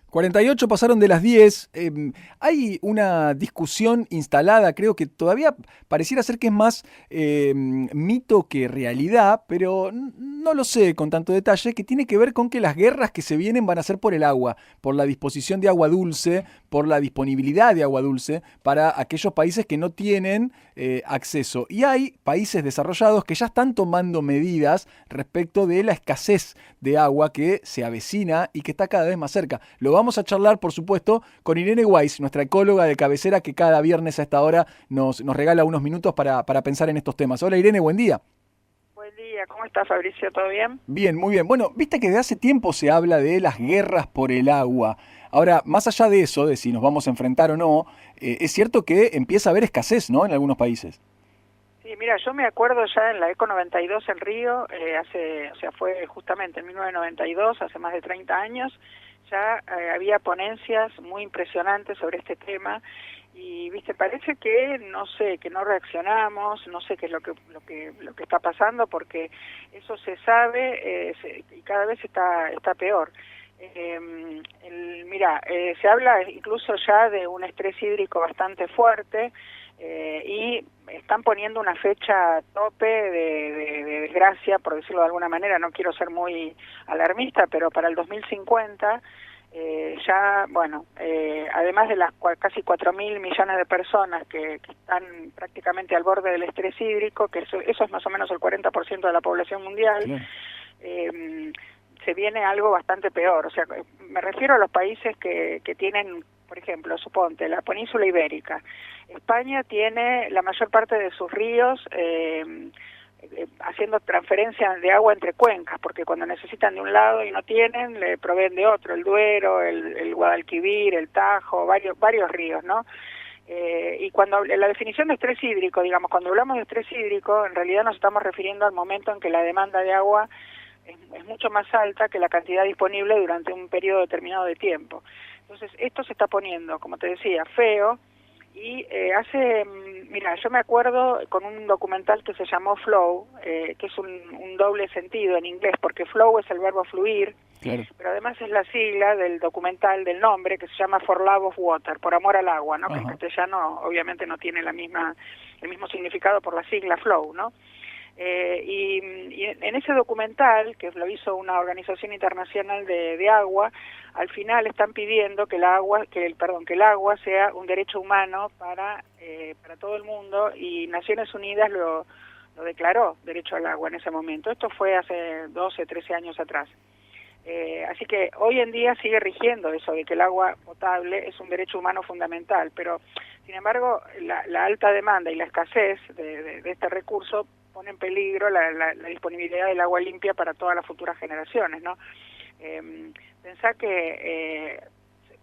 48 pasaron de las 10. Hay una discusión instalada, creo que todavía pareciera ser que es más mito que realidad, pero no lo sé con tanto detalle, que tiene que ver con que las guerras que se vienen van a ser por el agua, por la disposición de agua dulce, por la disponibilidad de agua dulce para aquellos países que no tienen acceso. Y hay países desarrollados que ya están tomando medidas respecto de la escasez de agua que se avecina y que está cada vez más cerca. Lo vamos a charlar, por supuesto, con Irene Weiss, nuestra ecóloga de cabecera, que cada viernes a esta hora nos regala unos minutos para pensar en estos temas. Hola Irene, buen día. Buen día, ¿cómo estás, Fabricio? ¿Todo bien? Bien, muy bien. Bueno, viste que de hace tiempo se habla de las guerras por el agua. Ahora, más allá de eso, de si nos vamos a enfrentar o no, es cierto que empieza a haber escasez, ¿no? En algunos países. Sí, mira, yo me acuerdo ya en la Eco 92 en Río, fue justamente en 1992, hace más de 30 años, ya había ponencias muy impresionantes sobre este tema y, viste, parece que, no sé, que no reaccionamos, no sé qué es lo que está pasando porque eso se sabe y cada vez está peor. Se habla incluso ya de un estrés hídrico bastante fuerte y están poniendo una fecha tope de desgracia, por decirlo de alguna manera. No quiero ser muy alarmista, pero para el 2050 además de las casi 4.000 millones de personas que están prácticamente al borde del estrés hídrico, que eso es más o menos el 40% de la población mundial. Claro. Se viene algo bastante peor. O sea, me refiero a los países que tienen, por ejemplo, suponte, la península ibérica. España tiene la mayor parte de sus ríos haciendo transferencia de agua entre cuencas, porque cuando necesitan de un lado y no tienen, le proveen de otro, el Duero, el Guadalquivir, el Tajo, varios ríos, ¿no? Y cuando la definición de estrés hídrico, digamos, cuando hablamos de estrés hídrico, en realidad nos estamos refiriendo al momento en que la demanda de agua es mucho más alta que la cantidad disponible durante un periodo determinado de tiempo. Entonces, esto se está poniendo, como te decía, feo, y mira, yo me acuerdo con un documental que se llamó Flow, que es un doble sentido en inglés, porque flow es el verbo fluir, Claro. pero además es la sigla del documental, del nombre, que se llama For Love of Water, por amor al agua, ¿no? Que en Ajá. castellano obviamente no tiene el mismo significado por la sigla Flow, ¿no? Y en ese documental, que lo hizo una organización internacional de agua, al final están pidiendo que el agua sea un derecho humano para todo el mundo, y Naciones Unidas lo declaró derecho al agua en ese momento. Esto fue hace 12, 13 años atrás. Así que hoy en día sigue rigiendo eso de que el agua potable es un derecho humano fundamental, pero sin embargo la alta demanda y la escasez de este recurso pone en peligro la disponibilidad del agua limpia para todas las futuras generaciones, ¿no? Pensá que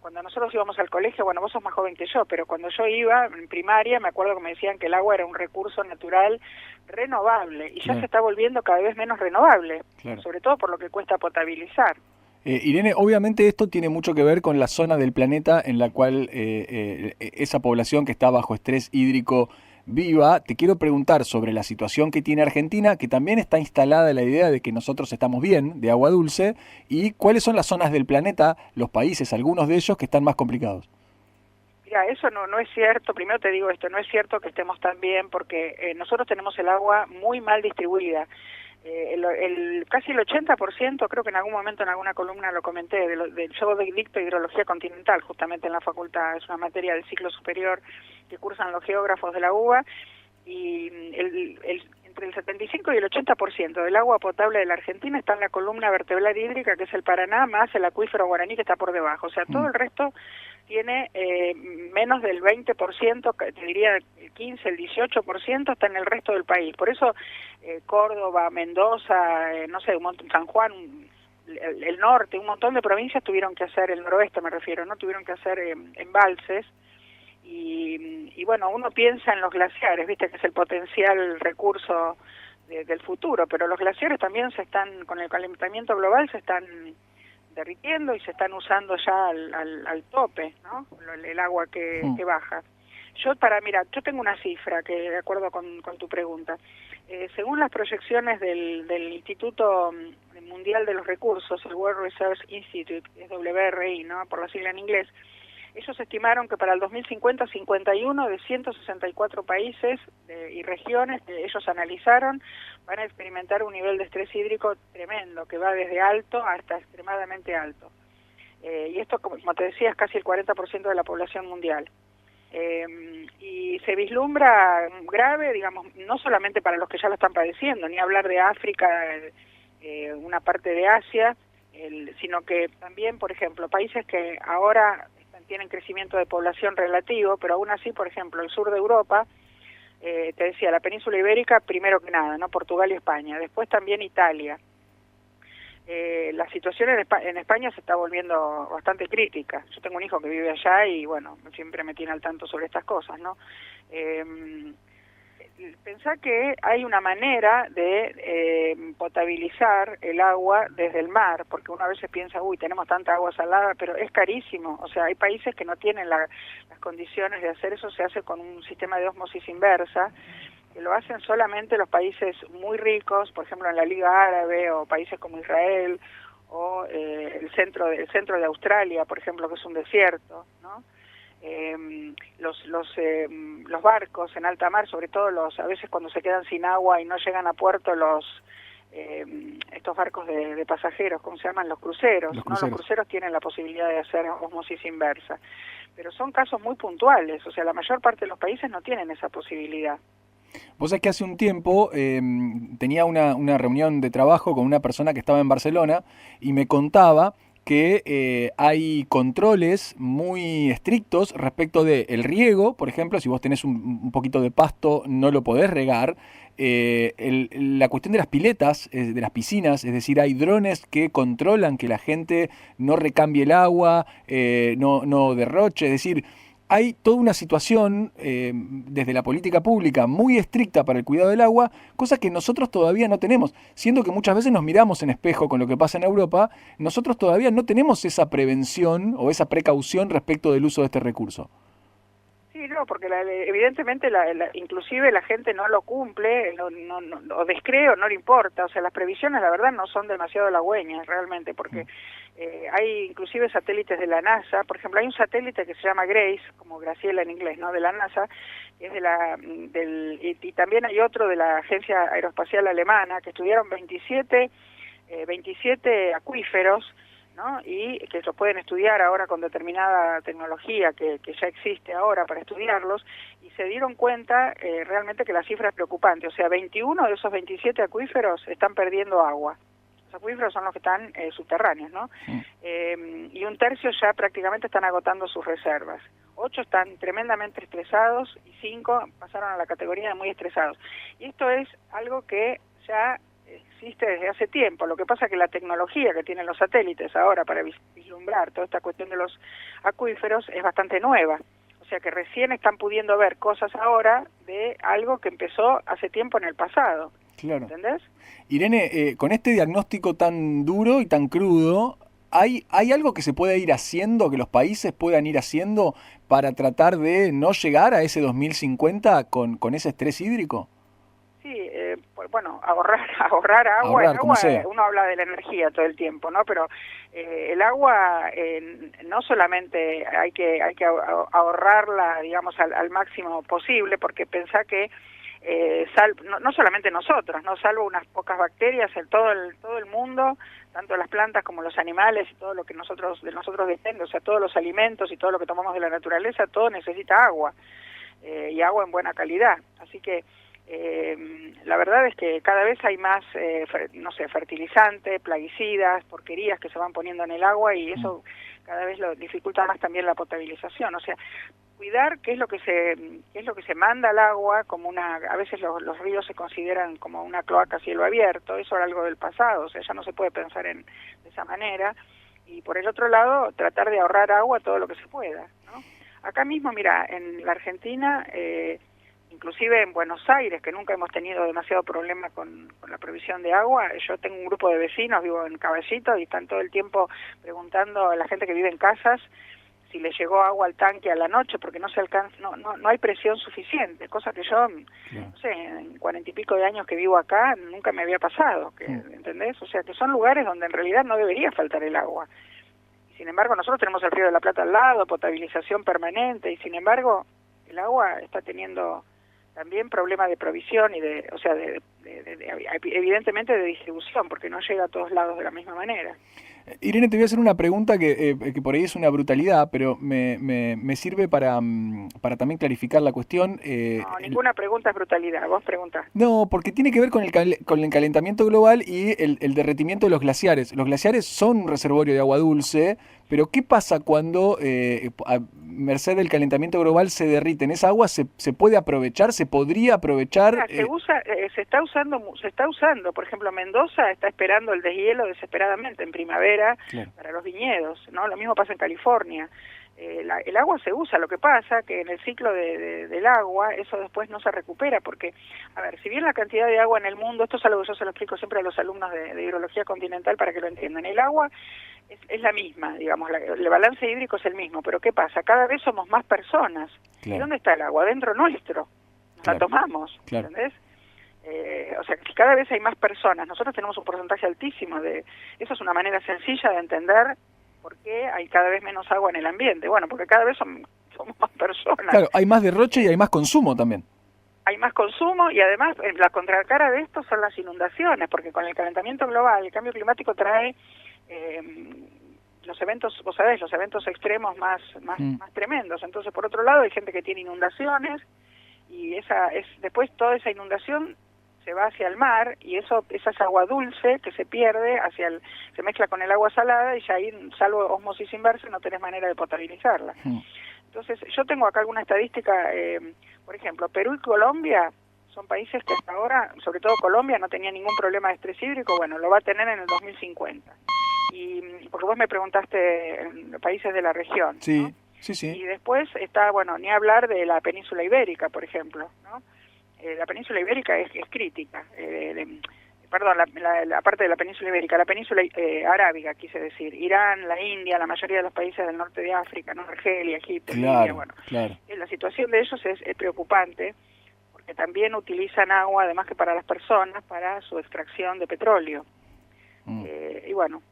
cuando nosotros íbamos al colegio, bueno, vos sos más joven que yo, pero cuando yo iba en primaria me acuerdo que me decían que el agua era un recurso natural renovable, y ya Claro. se está volviendo cada vez menos renovable, Claro. sobre todo por lo que cuesta potabilizar. Irene, obviamente esto tiene mucho que ver con la zona del planeta en la cual esa población que está bajo estrés hídrico viva. Te quiero preguntar sobre la situación que tiene Argentina, que también está instalada la idea de que nosotros estamos bien, de agua dulce, y cuáles son las zonas del planeta, los países, algunos de ellos que están más complicados. Mira, eso no es cierto. Primero te digo esto, no es cierto que estemos tan bien, porque nosotros tenemos el agua muy mal distribuida. Casi el 80%, creo que en algún momento en alguna columna lo comenté, yo dicto hidrología continental, justamente en la facultad, es una materia del ciclo superior que cursan los geógrafos de la UBA, y entre el 75 y el 80% del agua potable de la Argentina está en la columna vertebral hídrica, que es el Paraná, más el acuífero guaraní, que está por debajo. O sea, todo el resto tiene menos del 20%, te diría el 15, el 18% está en el resto del país. Por eso Córdoba, Mendoza, no sé, San Juan, el norte, un montón de provincias tuvieron que hacer, el noroeste me refiero, no tuvieron que hacer embalses. Y bueno, uno piensa en los glaciares, viste que es el potencial recurso del futuro, pero los glaciares también con el calentamiento global se están derritiendo y se están usando ya al tope, ¿no? El agua que baja. Mira, yo tengo una cifra que, de acuerdo con tu pregunta, según las proyecciones del Instituto Mundial de los Recursos, el World Resource Institute, es WRI, ¿no?, por la sigla en inglés, ellos estimaron que para el 2050, 51 de 164 países y regiones que ellos analizaron van a experimentar un nivel de estrés hídrico tremendo, que va desde alto hasta extremadamente alto. Y esto, como te decía, es casi el 40% de la población mundial. Y se vislumbra grave, digamos, no solamente para los que ya lo están padeciendo, ni hablar de África, una parte de Asia, sino que también, por ejemplo, países que ahora tienen crecimiento de población relativo, pero aún así, por ejemplo, el sur de Europa, te decía, la península ibérica, primero que nada, ¿no?, Portugal y España, después también Italia. La situación en España se está volviendo bastante crítica. Yo tengo un hijo que vive allá y, bueno, siempre me tiene al tanto sobre estas cosas, ¿no? Pensá que hay una manera de potabilizar el agua desde el mar, porque uno a veces piensa, uy, tenemos tanta agua salada, pero es carísimo. O sea, hay países que no tienen las condiciones de hacer eso, se hace con un sistema de ósmosis inversa, que lo hacen solamente los países muy ricos, por ejemplo en la Liga Árabe, o países como Israel, o el centro de Australia, por ejemplo, que es un desierto, ¿no? Los barcos en alta mar, sobre todo a veces cuando se quedan sin agua y no llegan a puerto estos barcos de pasajeros, ¿cómo se llaman? Los cruceros, ¿no? Los cruceros tienen la posibilidad de hacer osmosis inversa, pero son casos muy puntuales, o sea, la mayor parte de los países no tienen esa posibilidad. Vos sabés que hace un tiempo tenía una reunión de trabajo con una persona que estaba en Barcelona y me contaba que hay controles muy estrictos respecto del riego. Por ejemplo, si vos tenés un poquito de pasto, no lo podés regar. La cuestión de las piletas, de las piscinas, es decir, hay drones que controlan que la gente no recambie el agua, no derroche, es decir, hay toda una situación desde la política pública muy estricta para el cuidado del agua, cosa que nosotros todavía no tenemos. Siendo que muchas veces nos miramos en espejo con lo que pasa en Europa, nosotros todavía no tenemos esa prevención o esa precaución respecto del uso de este recurso. Sí, no, porque evidentemente inclusive la gente no lo cumple, o descree o no le importa. O sea, las previsiones, la verdad, no son demasiado halagüeñas realmente, porque hay inclusive satélites de la NASA. Por ejemplo, hay un satélite que se llama Grace, como Graciela en inglés, ¿no?, de la NASA, que es y también hay otro de la Agencia Aeroespacial Alemana, que estudiaron 27 acuíferos, ¿no?, y que los pueden estudiar ahora con determinada tecnología que ya existe ahora para estudiarlos, y se dieron cuenta realmente que la cifra es preocupante. O sea, 21 de esos 27 acuíferos están perdiendo agua. Los acuíferos son los que están subterráneos, ¿no? Y un tercio ya prácticamente están agotando sus reservas. 8 están tremendamente estresados y 5 pasaron a la categoría de muy estresados. Y esto es algo que ya existe desde hace tiempo. Lo que pasa es que la tecnología que tienen los satélites ahora para vislumbrar toda esta cuestión de los acuíferos es bastante nueva. O sea que recién están pudiendo ver cosas ahora de algo que empezó hace tiempo en el pasado. Claro. ¿Entendés? Irene, con este diagnóstico tan duro y tan crudo, ¿hay algo que se pueda ir haciendo, que los países puedan ir haciendo para tratar de no llegar a ese 2050 con ese estrés hídrico? Sí, bueno, ahorrar agua. El agua, uno habla de la energía todo el tiempo, ¿no? Pero el agua no solamente hay que ahorrarla, digamos, al máximo posible, porque pensá que no solamente nosotros, no, salvo unas pocas bacterias, todo el mundo, tanto las plantas como los animales y todo lo que de nosotros depende, o sea, todos los alimentos y todo lo que tomamos de la naturaleza, todo necesita agua, y agua en buena calidad. Así que la verdad es que cada vez hay más, fertilizantes, plaguicidas, porquerías que se van poniendo en el agua, y eso cada vez lo dificulta más también la potabilización. O sea, cuidar qué es lo que se manda al agua, a veces los ríos se consideran como una cloaca a cielo abierto. Eso era algo del pasado, o sea, ya no se puede pensar de esa manera. Y por el otro lado, tratar de ahorrar agua todo lo que se pueda, ¿no? Acá mismo, mira, en la Argentina, inclusive en Buenos Aires, que nunca hemos tenido demasiado problema con la provisión de agua, yo tengo un grupo de vecinos, vivo en Caballito, y están todo el tiempo preguntando a la gente que vive en casas si le llegó agua al tanque a la noche porque no se alcanza, no hay presión suficiente, cosa que yo, no sé, en 40 y pico de años que vivo acá, nunca me había pasado, ¿entendés? O sea, que son lugares donde en realidad no debería faltar el agua. Sin embargo, nosotros tenemos el Río de la Plata al lado, potabilización permanente, y sin embargo, el agua está teniendo también problemas de provisión y evidentemente de distribución, porque no llega a todos lados de la misma manera. Irene, te voy a hacer una pregunta que por ahí es una brutalidad, pero me sirve para también clarificar la cuestión. No, ninguna pregunta es brutalidad, vos preguntás. No, porque tiene que ver con el calentamiento global y el derretimiento de los glaciares. Los glaciares son un reservorio de agua dulce, pero ¿qué pasa cuando, a merced del calentamiento global, se derriten? ¿Esa agua se puede aprovechar? ¿Se podría aprovechar? Se está usando. Por ejemplo, Mendoza está esperando el deshielo desesperadamente en primavera, claro, para los viñedos, ¿no? Lo mismo pasa en California. El agua se usa, lo que pasa que en el ciclo del agua eso después no se recupera, porque, a ver, si bien la cantidad de agua en el mundo, esto es algo que yo se lo explico siempre a los alumnos de hidrología continental para que lo entiendan, el agua es la misma, digamos, el balance hídrico es el mismo, pero ¿qué pasa? Cada vez somos más personas. Claro. ¿Y dónde está el agua? Dentro nuestro. Nos la tomamos, claro, ¿entendés? O sea, que cada vez hay más personas. Nosotros tenemos un porcentaje altísimo de... Eso es una manera sencilla de entender por qué hay cada vez menos agua en el ambiente. Bueno, porque cada vez somos más personas. Claro, hay más derroche y hay más consumo también. Hay más consumo y además la contracara de esto son las inundaciones, porque con el calentamiento global, el cambio climático trae los eventos, vos sabés, los eventos extremos más tremendos. Entonces, por otro lado, hay gente que tiene inundaciones y después toda esa inundación se va hacia el mar y esa es agua dulce que se pierde, se mezcla con el agua salada y ya ahí, salvo osmosis inversa, no tenés manera de potabilizarla. Entonces, yo tengo acá alguna estadística, por ejemplo, Perú y Colombia son países que hasta ahora, sobre todo Colombia, no tenía ningún problema de estrés hídrico, bueno, lo va a tener en el 2050. Y porque vos me preguntaste en los países de la región, sí, ¿no? Sí. Y después está, bueno, ni hablar de la península ibérica, por ejemplo, ¿no? La península ibérica es crítica, perdón, la parte de la península ibérica, la península arábiga, quise decir, Irán, la India, la mayoría de los países del norte de África, ¿no? Argelia, Egipto, Libia, bueno. Claro. La situación de ellos es preocupante, porque también utilizan agua, además que para las personas, para su extracción de petróleo. Y bueno,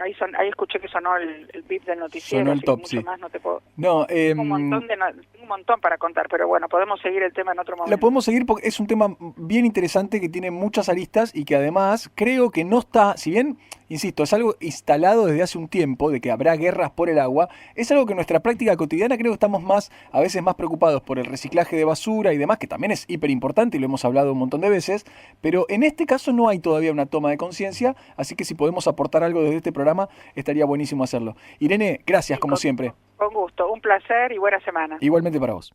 ahí escuché que sonó el bip del noticiero, sonó el top, mucho sí. Más no te puedo... No, tengo un montón para contar, pero bueno, podemos seguir el tema en otro momento. La podemos seguir porque es un tema bien interesante que tiene muchas aristas y que además creo que no está, si bien, insisto, es algo instalado desde hace un tiempo, de que habrá guerras por el agua, es algo que en nuestra práctica cotidiana creo que estamos a veces más preocupados por el reciclaje de basura y demás, que también es hiper importante y lo hemos hablado un montón de veces, pero en este caso no hay todavía una toma de conciencia, así que si podemos aportar algo desde este programa, estaría buenísimo hacerlo. Irene, gracias como siempre. Con gusto, un placer y buena semana. Igualmente para vos.